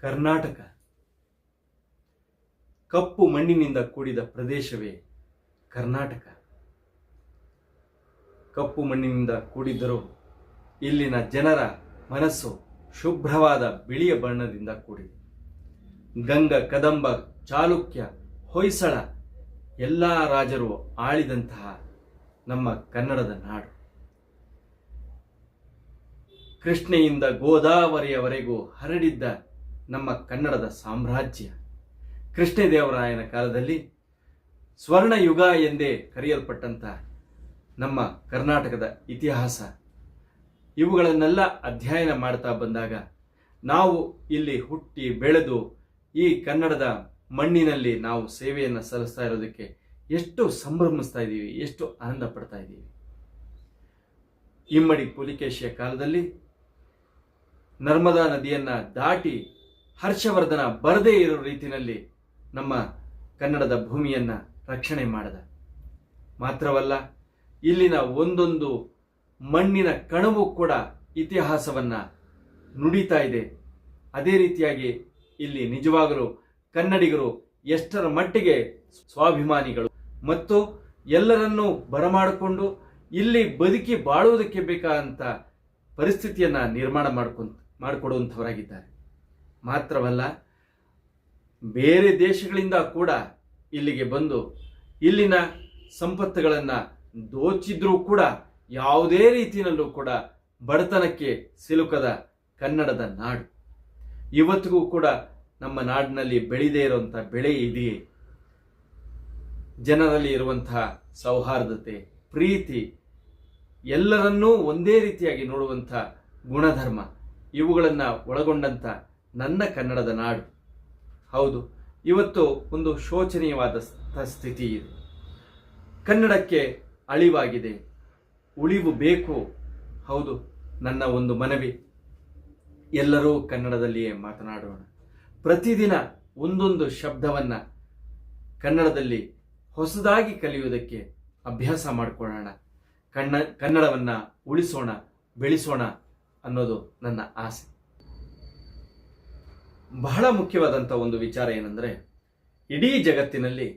ಕರ್ನಾಟಕ ಕಪ್ಪು ಮಣ್ಣಿನಿಂದ ಕೂಡಿದ ಪ್ರದೇಶವೇ ಕರ್ನಾಟಕ. ಕಪ್ಪು ಮಣ್ಣಿನಿಂದ ಕೂಡಿದ್ದರೂ ಇಲ್ಲಿನ ಜನರ ಮನಸ್ಸು ಶುಭ್ರವಾದ ಬಿಳಿಯ ಬಣ್ಣದಿಂದ ಕೂಡಿದೆ. ಗಂಗ, ಕದಂಬ, ಚಾಲುಕ್ಯ, ಹೊಯ್ಸಳ ಎಲ್ಲ ರಾಜರು ಆಳಿದಂತಹ ನಮ್ಮ ಕನ್ನಡದ ನಾಡು. ಕೃಷ್ಣೆಯಿಂದ ಗೋದಾವರಿಯವರೆಗೂ ಹರಡಿದ್ದ ನಮ್ಮ ಕನ್ನಡದ ಸಾಮ್ರಾಜ್ಯ. ಕೃಷ್ಣದೇವರಾಯನ ಕಾಲದಲ್ಲಿ ಸ್ವರ್ಣಯುಗ ಎಂದೇ ಕರೆಯಲ್ಪಟ್ಟಂತಹ ನಮ್ಮ ಕರ್ನಾಟಕದ ಇತಿಹಾಸ, ಇವುಗಳನ್ನೆಲ್ಲ ಅಧ್ಯಯನ ಮಾಡ್ತಾ ಬಂದಾಗ ನಾವು ಇಲ್ಲಿ ಹುಟ್ಟಿ ಬೆಳೆದು ಈ ಕನ್ನಡದ ಮಣ್ಣಿನಲ್ಲಿ ನಾವು ಸೇವೆಯನ್ನು ಸಲ್ಲಿಸ್ತಾ ಇರೋದಕ್ಕೆ ಎಷ್ಟು ಸಂಭ್ರಮಿಸ್ತಾ ಇದ್ದೀವಿ, ಎಷ್ಟು ಆನಂದ ಪಡ್ತಾ ಇದ್ದೀವಿ. ಇಮ್ಮಡಿ ಪುಲಿಕೇಶಿಯ ಕಾಲದಲ್ಲಿ ನರ್ಮದಾ ನದಿಯನ್ನ ದಾಟಿ ಹರ್ಷವರ್ಧನ ಬರದೇ ಇರೋ ರೀತಿಯಲ್ಲಿ ನಮ್ಮ ಕನ್ನಡದ ಭೂಮಿಯನ್ನ ರಕ್ಷಣೆ ಮಾಡಿದ. ಮಾತ್ರವಲ್ಲ, ಇಲ್ಲಿನ ಒಂದೊಂದು ಮಣ್ಣಿನ ಕಣವು ಕೂಡ ಇತಿಹಾಸವನ್ನ ನುಡಿತಾ ಇದೆ. ಅದೇ ರೀತಿಯಾಗಿ ಇಲ್ಲಿ ನಿಜವಾಗಲೂ ಕನ್ನಡಿಗರು ಎಷ್ಟರ ಮಟ್ಟಿಗೆ ಸ್ವಾಭಿಮಾನಿಗಳು ಮತ್ತು ಎಲ್ಲರನ್ನೂ ಬರಮಾಡಿಕೊಂಡು ಇಲ್ಲಿ ಬದುಕಿ ಬಾಳುವುದಕ್ಕೆ ಬೇಕಾದಂಥ ಪರಿಸ್ಥಿತಿಯನ್ನ ನಿರ್ಮಾಣ ಮಾಡಿಕೊಡುವಂಥವರಾಗಿದ್ದಾರೆ. ಮಾತ್ರವಲ್ಲ, ಬೇರೆ ದೇಶಗಳಿಂದ ಕೂಡ ಇಲ್ಲಿಗೆ ಬಂದು ಇಲ್ಲಿನ ಸಂಪತ್ತುಗಳನ್ನು ದೋಚಿದ್ರೂ ಕೂಡ ಯಾವುದೇ ರೀತಿಯಲ್ಲೂ ಕೂಡ ಬಡತನಕ್ಕೆ ಸಿಲುಕದ ಕನ್ನಡದ ನಾಡು. ಇವತ್ತಿಗೂ ಕೂಡ ನಮ್ಮ ನಾಡಿನಲ್ಲಿ ಬೆಳೆದೇ ಇರುವಂಥ ಬೆಳೆ ಇದೆಯೇ. ಜನರಲ್ಲಿ ಇರುವಂತಹ ಸೌಹಾರ್ದತೆ, ಪ್ರೀತಿ, ಎಲ್ಲರನ್ನೂ ಒಂದೇ ರೀತಿಯಾಗಿ ನೋಡುವಂಥ ಗುಣಧರ್ಮ, ಇವುಗಳನ್ನು ಒಳಗೊಂಡಂಥ ನನ್ನ ಕನ್ನಡದ ನಾಡು. ಹೌದು, ಇವತ್ತು ಒಂದು ಶೋಚನೀಯವಾದ ಸ್ಥಿತಿ ಇದೆ. ಕನ್ನಡಕ್ಕೆ ಅಳಿವಾಗಿದೆ, ಉಳಿವು ಬೇಕು. ಹೌದು, ನನ್ನ ಒಂದು ಮನವಿ, ಎಲ್ಲರೂ ಕನ್ನಡದಲ್ಲಿಯೇ ಮಾತನಾಡೋಣ. ಪ್ರತಿದಿನ ಒಂದೊಂದು ಶಬ್ದವನ್ನು ಕನ್ನಡದಲ್ಲಿ ಹೊಸದಾಗಿ ಕಲಿಯುವುದಕ್ಕೆ ಅಭ್ಯಾಸ ಮಾಡಿಕೊಳ್ಳೋಣ. ಕನ್ನಡವನ್ನು ಉಳಿಸೋಣ, ಬೆಳೆಸೋಣ ಅನ್ನೋದು ನನ್ನ ಆಸೆ. ಬಹಳ ಮುಖ್ಯವಾದಂಥ ಒಂದು ವಿಚಾರ ಏನಂದರೆ, ಇಡೀ ಜಗತ್ತಿನಲ್ಲಿ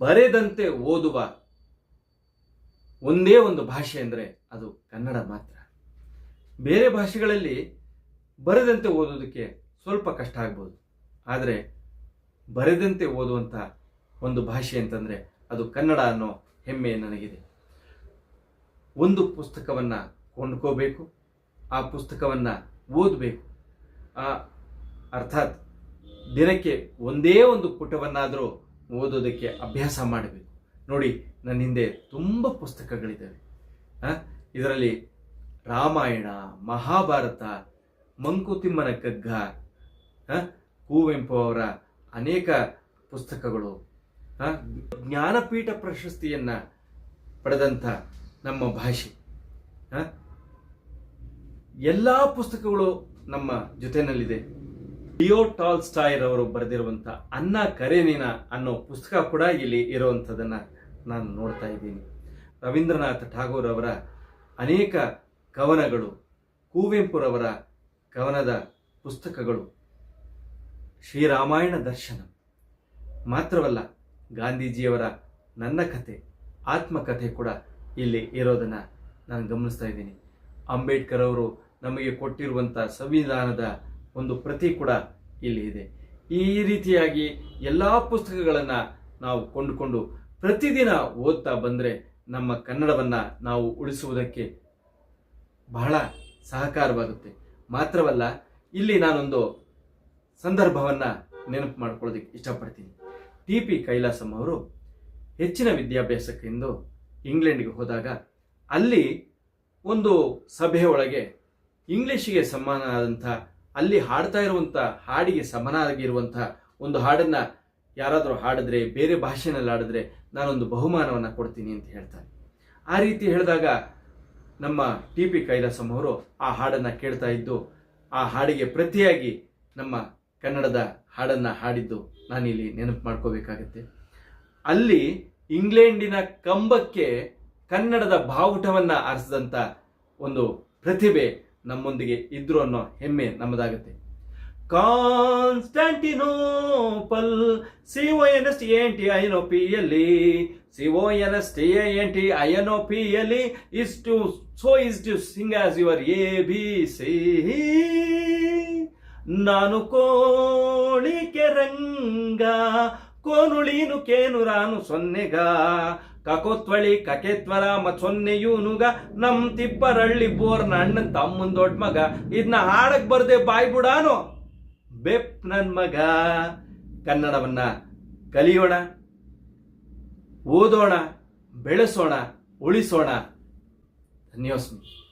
ಬರೆದಂತೆ ಓದುವ ಒಂದೇ ಒಂದು ಭಾಷೆ ಅಂದರೆ ಅದು ಕನ್ನಡ ಮಾತ್ರ. ಬೇರೆ ಭಾಷೆಗಳಲ್ಲಿ ಬರೆದಂತೆ ಓದೋದಕ್ಕೆ ಸ್ವಲ್ಪ ಕಷ್ಟ ಆಗ್ಬೋದು, ಆದರೆ ಬರೆದಂತೆ ಓದುವಂಥ ಒಂದು ಭಾಷೆ ಅಂತಂದರೆ ಅದು ಕನ್ನಡ ಅನ್ನೋ ಹೆಮ್ಮೆ ನನಗಿದೆ. ಒಂದು ಪುಸ್ತಕವನ್ನು ಕೊಂಡ್ಕೋಬೇಕು, ಆ ಪುಸ್ತಕವನ್ನು ಓದಬೇಕು. ಅರ್ಥಾತ್ ದಿನಕ್ಕೆ ಒಂದೇ ಒಂದು ಪುಟವನ್ನಾದರೂ ಓದೋದಕ್ಕೆ ಅಭ್ಯಾಸ ಮಾಡಬೇಕು. ನೋಡಿ, ನನ್ನ ಹಿಂದೆ ತುಂಬ ಪುಸ್ತಕಗಳಿದ್ದಾವೆ. ಇದರಲ್ಲಿ ರಾಮಾಯಣ, ಮಹಾಭಾರತ, ಮಂಕುತಿಮ್ಮನ ಕಗ್ಗ, ಕುವೆಂಪು ಅವರ ಅನೇಕ ಪುಸ್ತಕಗಳು, ಜ್ಞಾನಪೀಠ ಪ್ರಶಸ್ತಿಯನ್ನು ಪಡೆದಂಥ ನಮ್ಮ ಭಾಷೆ, ಎಲ್ಲ ಪುಸ್ತಕಗಳು ನಮ್ಮ ಜೊತೆಯಲ್ಲಿದೆ. ಲಿಯೋ ಟಾಲ್ಸ್ಟಾಯ್ ಅವರು ಬರೆದಿರುವಂಥ ಅನ್ನ ಕರೇನಿನ ಅನ್ನೋ ಪುಸ್ತಕ ಕೂಡ ಇಲ್ಲಿ ಇರುವಂಥದ್ದನ್ನು ನಾನು ನೋಡ್ತಾ ಇದ್ದೀನಿ. ರವೀಂದ್ರನಾಥ್ ಠಾಗೋರ್ ಅವರ ಅನೇಕ ಕವನಗಳು, ಕುವೆಂಪುರವರ ಕವನದ ಪುಸ್ತಕಗಳು, ಶ್ರೀರಾಮಾಯಣ ದರ್ಶನ. ಮಾತ್ರವಲ್ಲ, ಗಾಂಧೀಜಿಯವರ ನನ್ನ ಕಥೆ, ಆತ್ಮಕಥೆ ಕೂಡ ಇಲ್ಲಿ ಇರೋದನ್ನು ನಾನು ಗಮನಿಸ್ತಾ ಇದ್ದೀನಿ. ಅಂಬೇಡ್ಕರ್ ಅವರು ನಮಗೆ ಕೊಟ್ಟಿರುವಂಥ ಸಂವಿಧಾನದ ಒಂದು ಪ್ರತಿ ಕೂಡ ಇಲ್ಲಿ ಇದೆ. ಈ ರೀತಿಯಾಗಿ ಎಲ್ಲ ಪುಸ್ತಕಗಳನ್ನು ನಾವು ಕೊಂಡುಕೊಂಡು ಪ್ರತಿದಿನ ಓದ್ತಾ ಬಂದರೆ ನಮ್ಮ ಕನ್ನಡವನ್ನು ನಾವು ಉಳಿಸುವುದಕ್ಕೆ ಬಹಳ ಸಹಕಾರವಾಗುತ್ತೆ. ಮಾತ್ರವಲ್ಲ, ಇಲ್ಲಿ ನಾನೊಂದು ಸಂದರ್ಭವನ್ನು ನೆನಪು ಮಾಡ್ಕೊಳ್ಳೋದಕ್ಕೆ ಇಷ್ಟಪಡ್ತೀನಿ. TP ಕೈಲಾಸಂ ಅವರು ಹೆಚ್ಚಿನ ವಿದ್ಯಾಭ್ಯಾಸಕ್ಕೆಂದು ಇಂಗ್ಲೆಂಡ್ಗೆ ಹೋದಾಗ ಅಲ್ಲಿ ಒಂದು ಸಭೆಯ ಒಳಗೆ ಇಂಗ್ಲಿಷಿಗೆ ಸಮಾನವಾದಂಥ, ಅಲ್ಲಿ ಹಾಡ್ತಾ ಇರುವಂಥ ಹಾಡಿಗೆ ಸಮನಾಗಿರುವಂಥ ಒಂದು ಹಾಡನ್ನು ಯಾರಾದರೂ ಹಾಡಿದ್ರೆ, ಬೇರೆ ಭಾಷೆನಲ್ಲಿ ಹಾಡಿದ್ರೆ ನಾನೊಂದು ಬಹುಮಾನವನ್ನು ಕೊಡ್ತೀನಿ ಅಂತ ಹೇಳ್ತಾರೆ. ಆ ರೀತಿ ಹೇಳಿದಾಗ ನಮ್ಮ TP ಕೈಲಾಸಂ ಅವರು ಆ ಹಾಡನ್ನು ಕೇಳ್ತಾ ಇದ್ದು, ಆ ಹಾಡಿಗೆ ಪ್ರತಿಯಾಗಿ ನಮ್ಮ ಕನ್ನಡದ ಹಾಡನ್ನು ಹಾಡಿದ್ದು ನಾನಿಲ್ಲಿ ನೆನಪು ಮಾಡ್ಕೋಬೇಕಾಗತ್ತೆ. ಅಲ್ಲಿ ಇಂಗ್ಲೆಂಡಿನ ಕಂಬಕ್ಕೆ ಕನ್ನಡದ ಬಾವುಟವನ್ನು ಆರಿಸಿದಂಥ ಒಂದು ಪ್ರತಿಭೆ ನಮ್ಮೊಂದಿಗೆ ಇದ್ರು ಅನ್ನೋ ಹೆಮ್ಮೆ ನಮ್ಮದಾಗುತ್ತೆ. Constantinople CONSTANTINOPLE CONSTANTINOPLE is to sing as your ABC. ನಾನು ಕೋಳಿಕೆ ರಂಗ ಕೋನುಳೀನು ಕೇನುರಾನು ಸೊನ್ನೆಗ ಕಕೋತ್ವಳಿ ಕಕೆತ್ವರ ಸೊನ್ನೆಯೂನುಗ ನಮ್ ತಿಪ್ಪರಳ್ಳಿ ಬೋರ್ನ ಅಣ್ಣನ್ ತಮ್ಮನ್ ದೊಡ್ಡ ಮಗ ಇದನ್ನ ಹಾಡಕ್ ಬರ್ದೆ ಬಾಯ್ ಬಿಡಾನು ಬೆಪ್ ನನ್ ಮಗ. ಕನ್ನಡವನ್ನ ಕಲಿಯೋಣ, ಓದೋಣ, ಬೆಳೆಸೋಣ, ಉಳಿಸೋಣ. ಧನ್ಯೋಸ್ಮಿ.